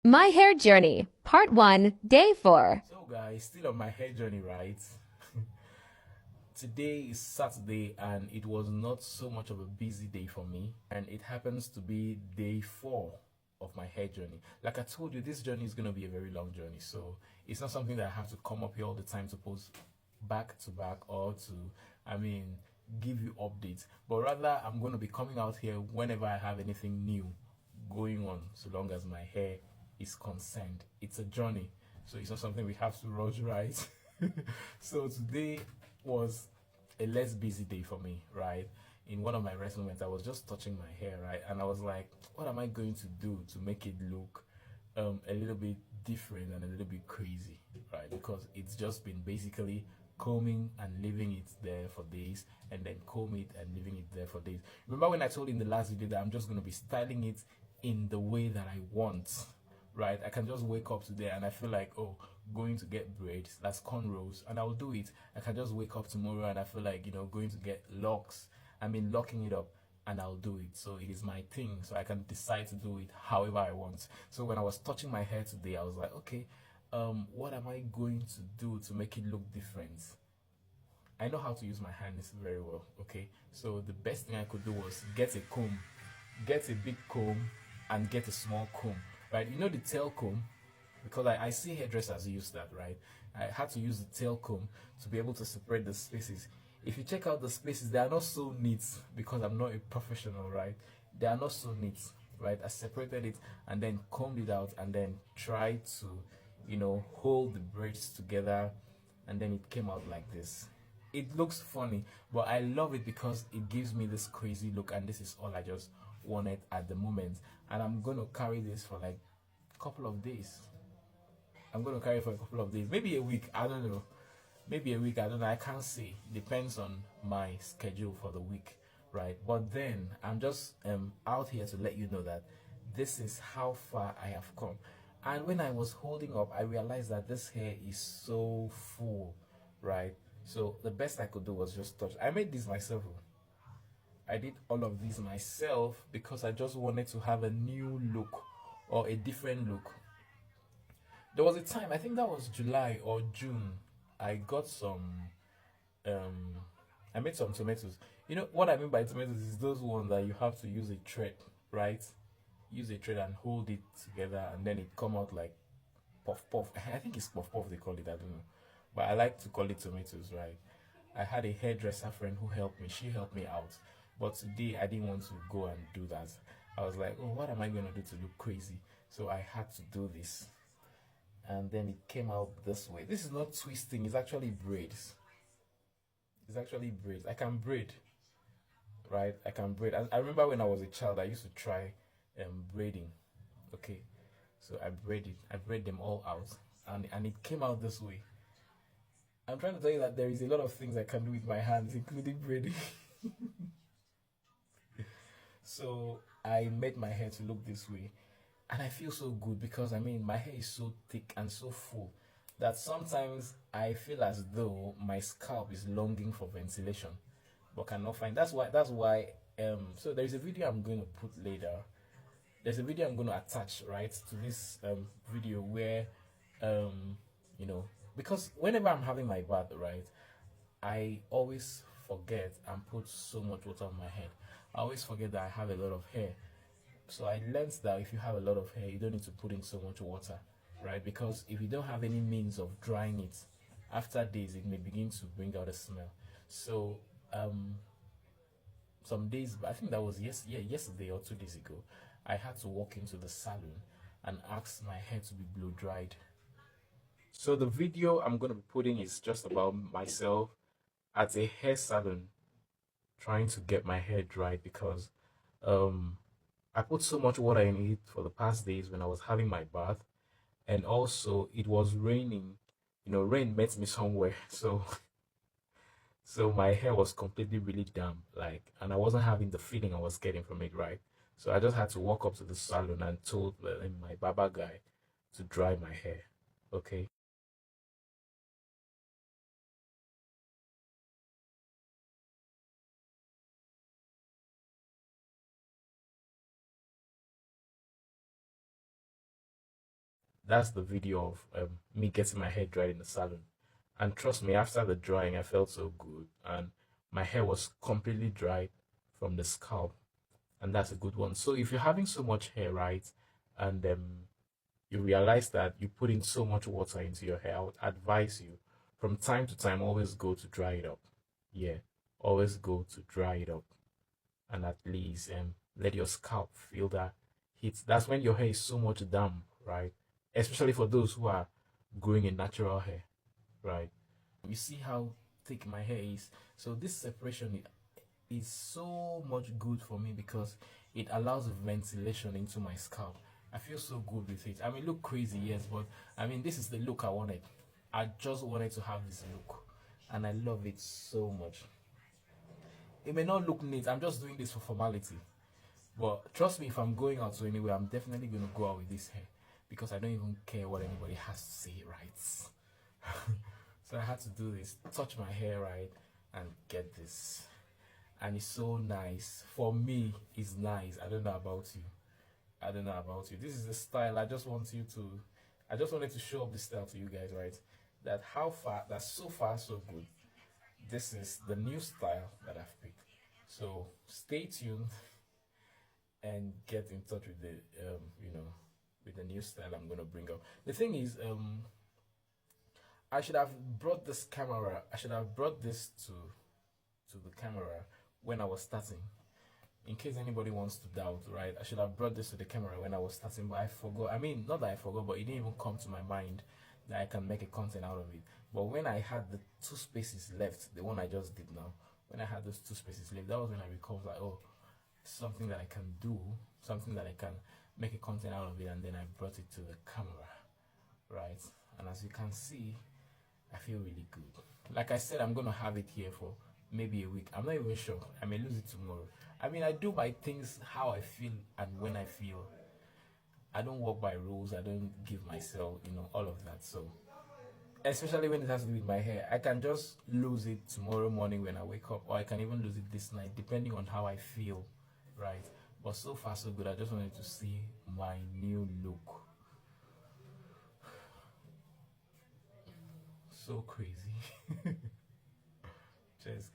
My Hair Journey, Part 1, Day 4. So guys, still on my hair journey, right? Today is Saturday and it was not so much of a busy day for me, and it happens to be day 4 of my hair journey. Like I told you, this journey is going to be a very long journey, so it's not something that I have to come up here all the time to post back to back or to, I mean, give you updates, but rather I'm going to be coming out here whenever I have anything new going on, so long as my hair is concerned. It's a journey, so it's not something we have to rush, right? So today was a less busy day for me, right? In one of my rest moments, I was just touching my hair, right? And I was like, what am I going to do to make it look a little bit different and a little bit crazy, right? Because it's just been basically combing and leaving it there for days, and then comb it and leaving it there for days. Remember when I told you in the last video that I'm just going to be styling it in the way that I want, right? I can just wake up today and I feel like, oh, going to get braids, that's cornrows, and I'll do it. I can just wake up tomorrow and I feel like, going to get locks, locking it up, and I'll do it. So it is my thing, so I can decide to do it however I want. So when I was touching my hair today, I was like, okay, what am I going to do to make it look different? I know how to use my hands very well, okay? So the best thing I could do was get a comb, get a big comb, and get a small comb, right? You know the tail comb? Because I see hairdressers use that, right? I had to use the tail comb to be able to separate the spaces. If you check out the spaces, they are not so neat because I'm not a professional, right? They are not so neat, right? I separated it and then combed it out and then tried to, hold the braids together, and then it came out like this. It looks funny, but I love it because it gives me this crazy look, and this is all I just wanted at the moment. And I'm going to carry this for like a couple of days. I'm going to carry it for a couple of days, maybe a week, I don't know. Maybe a week, I don't know, I can't say. Depends on my schedule for the week, right? But then I'm just out here to let you know that this is how far I have come. And when I was holding up, I realized that this hair is so full, right? So the best I could do was just touch. I made this myself. I did all of these myself because I just wanted to have a new look or a different look. There was a time, I think that was July or June, I got some, um, I made some tomatoes. You know what I mean by tomatoes is those ones that you have to use a thread, right? Use a thread and hold it together, and then it come out like puff puff. I think it's puff puff they call it, I don't know. But I like to call it tomatoes, right? I had a hairdresser friend who helped me. She helped me out. But today I didn't want to go and do that. I was like, oh, what am I going to do to look crazy? So I had to do this, and then it came out this way. This is not twisting, it's actually braids. It's actually braids. I can braid, right? I can braid. I remember when I was a child, I used to try braiding. Okay, so I braid them all out, and it came out this way. I'm trying to tell you that there is a lot of things I can do with my hands, including braiding. So I made my hair to look this way, and I feel so good because my hair is so thick and so full that sometimes I feel as though my scalp is longing for ventilation but cannot find. That's why so there's a video I'm going to put later. There's a video I'm going to attach right to this video where um you know because whenever I'm having my bath, right, I always forget and put so much water on my head. I always forget that I have a lot of hair. So I learned that if you have a lot of hair, you don't need to put in so much water, right? Because if you don't have any means of drying it, after days it may begin to bring out a smell. So um, some days, I think that was yesterday or 2 days ago, I had to walk into the salon and ask my hair to be blow dried. So the video I'm gonna be putting is just about myself at a hair salon trying to get my hair dried because um I put so much water in it for the past days when I was having my bath, and also it was raining. Rain met me somewhere, so my hair was completely really damp, like, and I wasn't having the feeling I was getting from it, right? So I just had to walk up to the salon and told my barber guy to dry my hair. Okay. that's the video of me getting my hair dried in the salon. And trust me, after the drying, I felt so good, and my hair was completely dried from the scalp, and that's a good one. So if you're having so much hair, right, and you realize that you put in so much water into your hair, I would advise you from time to time always go to dry it up. Yeah, always go to dry it up, and at least let your scalp feel that heat. That's when your hair is so much damp, right? Especially for those who are growing in natural hair, right? You see how thick my hair is. So this separation is so much good for me because it allows ventilation into my scalp. I feel so good with it. I mean, look crazy, yes, but I mean, this is the look I wanted. I just wanted to have this look, and I love it so much. It may not look neat. I'm just doing this for formality. But trust me, if I'm going out to anywhere, I'm definitely going to go out with this hair because I don't even care what anybody has to say, right? So I had to do this, touch my hair right, and get this. And it's so nice. For me, it's nice. I don't know about you. I don't know about you. This is the style. I just wanted to show up the style to you guys, right? That's so far so good. This is the new style that I've picked. So stay tuned and get in touch with the with the new style I'm gonna bring up. The thing is, I should have brought this camera. I should have brought this to the camera when I was starting. In case anybody wants to doubt, right? I should have brought this to the camera when I was starting, but I forgot. I mean, not that I forgot, but it didn't even come to my mind that I can make a content out of it. But when I had the 2 spaces left, the one I just did now, when I had those 2 spaces left, that was when I recalled like, oh, something that I can do, something that I can make a content out of it, and then I brought it to the camera, right? And as you can see, I feel really good. Like I said, I'm gonna have it here for maybe a week. I'm not even sure. I may lose it tomorrow. I mean, I do my things how I feel and when I feel. I don't work by rules. I don't give myself, all of that. So, especially when it has to do with my hair, I can just lose it tomorrow morning when I wake up, or I can even lose it this night, depending on how I feel, right? But so far, so good. I just wanted to see my new look. So crazy. Cheers.